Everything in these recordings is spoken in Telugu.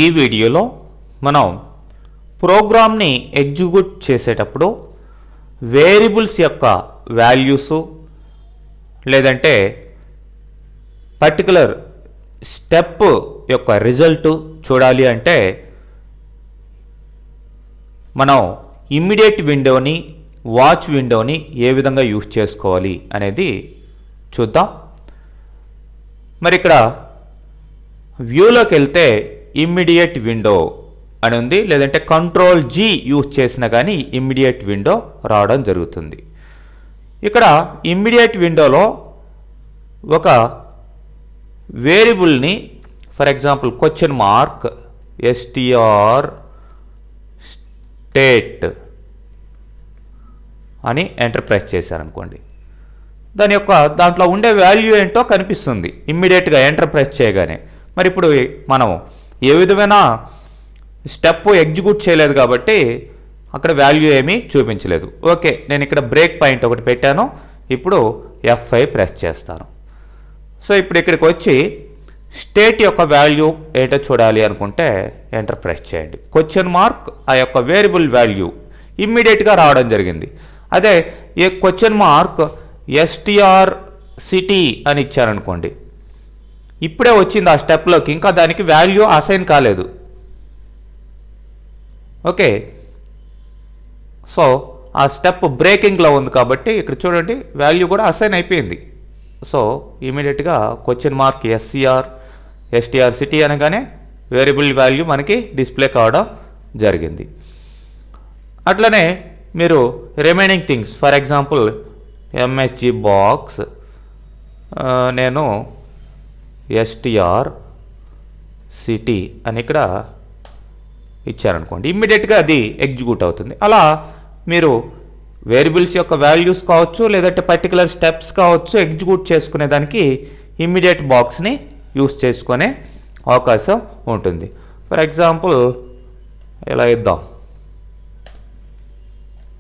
ఈ వీడియోలో మనం ప్రోగ్రామ్ని ఎగ్జిక్యూట్ చేసేటప్పుడు వేరియబుల్స్ యొక్క వాల్యూస్ లేదంటే పర్టికులర్ స్టెప్ యొక్క రిజల్ట్ చూడాలి అంటే మనం ఇమ్మీడియట్ విండోని వాచ్ విండోని ఏ విధంగా యూజ్ చేసుకోవాలి అనేది చూద్దాం. మరి ఇక్కడ వ్యూలోకి వెళ్తే ఇమ్మీడియట్ విండో అని ఉంది, లేదంటే కంట్రోల్ G యూజ్ చేసినా కానీ ఇమ్మీడియట్ విండో రావడం జరుగుతుంది. ఇక్కడ ఇమ్మీడియట్ విండోలో ఒక వేరియబుల్ని for example question mark str state అని ఎంటర్ ప్రెస్ చేశారనుకోండి, దాంట్లో ఉండే వాల్యూ ఏంటో కనిపిస్తుంది ఇమ్మీడియట్గా ఎంటర్ ప్రెస్ చేయగానే. మరి ఇప్పుడు మనం ఏ విధమైన స్టెప్ ఎగ్జిక్యూట్ చేయలేదు కాబట్టి అక్కడ వాల్యూ ఏమీ చూపించలేదు. ఓకే, నేను ఇక్కడ బ్రేక్ పాయింట్ ఒకటి పెట్టాను, ఇప్పుడు F5 ప్రెస్ చేస్తాను. సో ఇప్పుడు ఇక్కడికి వచ్చి స్టేట్ యొక్క వాల్యూ ఏంటో చూడాలి అనుకుంటే ఎంటర్ ప్రెస్ చేయండి. క్వశ్చన్ మార్క్ ఆ యొక్క వేరియబుల్ వాల్యూ ఇమ్మీడియట్గా రావడం జరిగింది. అదే ఏ క్వశ్చన్ మార్క్ str city అని ఇచ్చారనుకోండి, ఇప్పుడే వచ్చింది ఆ స్టెప్లోకి, ఇంకా దానికి వాల్యూ అసైన్ కాలేదు. ఓకే, సో ఆ స్టెప్ బ్రేకింగ్లో ఉంది కాబట్టి ఇక్కడ చూడండి వాల్యూ కూడా అసైన్ అయిపోయింది. సో ఇమీడియట్గా క్వశ్చన్ మార్క్ str city అనగానే వేరియబుల్ వాల్యూ మనకి డిస్ప్లే కావడం జరిగింది. అట్లనే మీరు remaining things for example MSG box నేను str city అని ఇక్కడ ఇచ్చారనుకోండి, ఇమ్మీడియట్గా అది ఎగ్జిక్యూట్ అవుతుంది. అలా మీరు వేరియబుల్స్ యొక్క వాల్యూస్ కావచ్చు లేదంటే పర్టికులర్ స్టెప్స్ కావచ్చు ఎగ్జిక్యూట్ చేసుకునే దానికి ఇమ్మీడియట్ బాక్స్ని యూస్ చేసుకునే అవకాశం ఉంటుంది. ఫర్ ఎగ్జాంపుల్ ఇలా ఇద్దాం.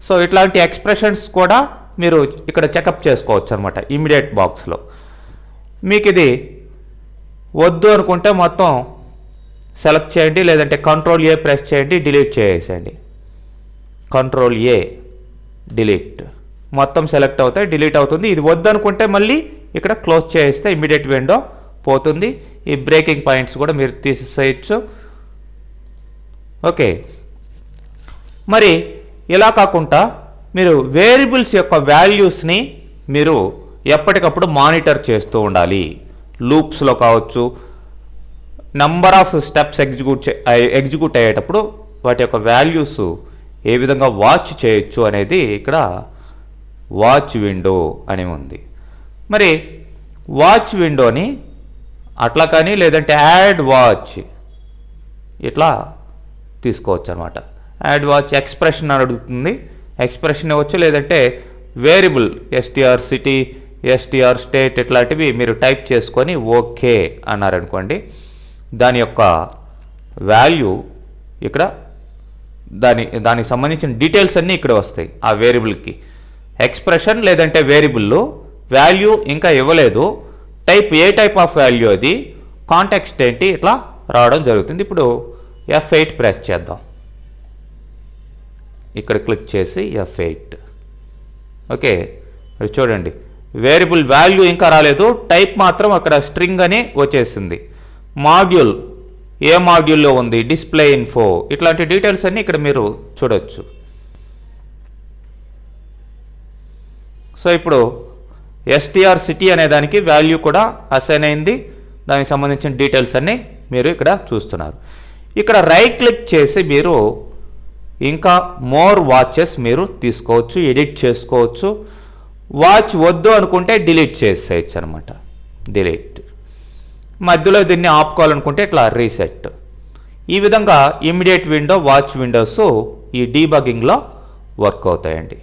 సో ఇట్లాంటి ఎక్స్ప్రెషన్స్ కూడా మీరు ఇక్కడ చెకప్ చేసుకోవచ్చు అనమాట ఇమ్మీడియట్ బాక్స్లో. మీకు ఇది వద్దు అనుకుంటే మొత్తం సెలెక్ట్ చేయండి, లేదంటే కంట్రోల్ A ప్రెస్ చేయండి, డిలీట్ చేసేయండి. కంట్రోల్ A డిలీట్, మొత్తం సెలెక్ట్ అవుతాయి, డిలీట్ అవుతుంది. ఇది వద్దు అనుకుంటే మళ్ళీ ఇక్కడ క్లోజ్ చేస్తే ఇమ్మీడియట్ విండో పోతుంది. ఈ బ్రేకింగ్ పాయింట్స్ కూడా మీరు తీసేయచ్చు. ఓకే, మరి ఇలా కాకుండా మీరు వేరియబుల్స్ యొక్క వాల్యూస్ని మీరు ఎప్పటికప్పుడు మానిటర్ చేస్తూ ఉండాలి. లూప్స్లో కావచ్చు, నంబర్ ఆఫ్ స్టెప్స్ ఎగ్జిక్యూట్ అయ్యేటప్పుడు వాటి యొక్క వాల్యూస్ ఏ విధంగా వాచ్ చేయొచ్చు అనేది ఇక్కడ వాచ్ విండో అని ఉంది. మరి వాచ్ విండోని అట్లా కానీ లేదంటే యాడ్ వాచ్ ఇట్లా తీసుకోవచ్చు అనమాట. యాడ్ వాచ్ ఎక్స్ప్రెషన్ అని అడుగుతుంది, ఎక్స్ప్రెషన్ ఇవ్వచ్చు, లేదంటే variable str city str state ఇట్లాంటివి మీరు టైప్ చేసుకొని ఓకే అన్నారనుకోండి, దాని యొక్క వాల్యూ ఇక్కడ దానికి సంబంధించిన డీటెయిల్స్ అన్నీ ఇక్కడ వస్తాయి. ఆ వేరియబుల్కి ఎక్స్ప్రెషన్ లేదంటే వేరియబుల్ వాల్యూ ఇంకా ఇవ్వలేదు, ఏ టైప్ ఆఫ్ వాల్యూ అది, కాంటెక్స్ట్ ఏంటి, ఇట్లా రావడం జరుగుతుంది. ఇప్పుడు F8 ప్రెస్ చేద్దాం. ఇక్కడ క్లిక్ చేసి F8. ఓకే, చూడండి వేరియబుల్ వాల్యూ ఇంకా రాలేదు, టైప్ మాత్రం అక్కడ స్ట్రింగ్ అని వచ్చేసింది. మాడ్యూల్ ఏ మాడ్యూల్లో ఉంది, డిస్ప్లే ఇన్ఫో, ఇట్లాంటి డీటెయిల్స్ అన్నీ ఇక్కడ మీరు చూడొచ్చు. సో ఇప్పుడు str city అనే దానికి వాల్యూ కూడా అసైన్ అయింది, దానికి సంబంధించిన డీటెయిల్స్ అన్నీ మీరు ఇక్కడ చూస్తున్నారు. ఇక్కడ రైట్ క్లిక్ చేసి మీరు ఇంకా మోర్ వాచెస్ మీరు తీసుకోవచ్చు, ఎడిట్ చేసుకోవచ్చు. వాచ్ వద్దు అనుకుంటే డిలీట్ చేసేయచ్చు అనమాట. డిలీట్, మధ్యలో దీన్ని ఆపుకోవాలనుకుంటే ఇట్లా రీసెట్. ఈ విధంగా ఇమ్మీడియట్ విండో వాచ్ విండోస్ ఈ డీబగ్గింగ్లో వర్క్ అవుతాయండి.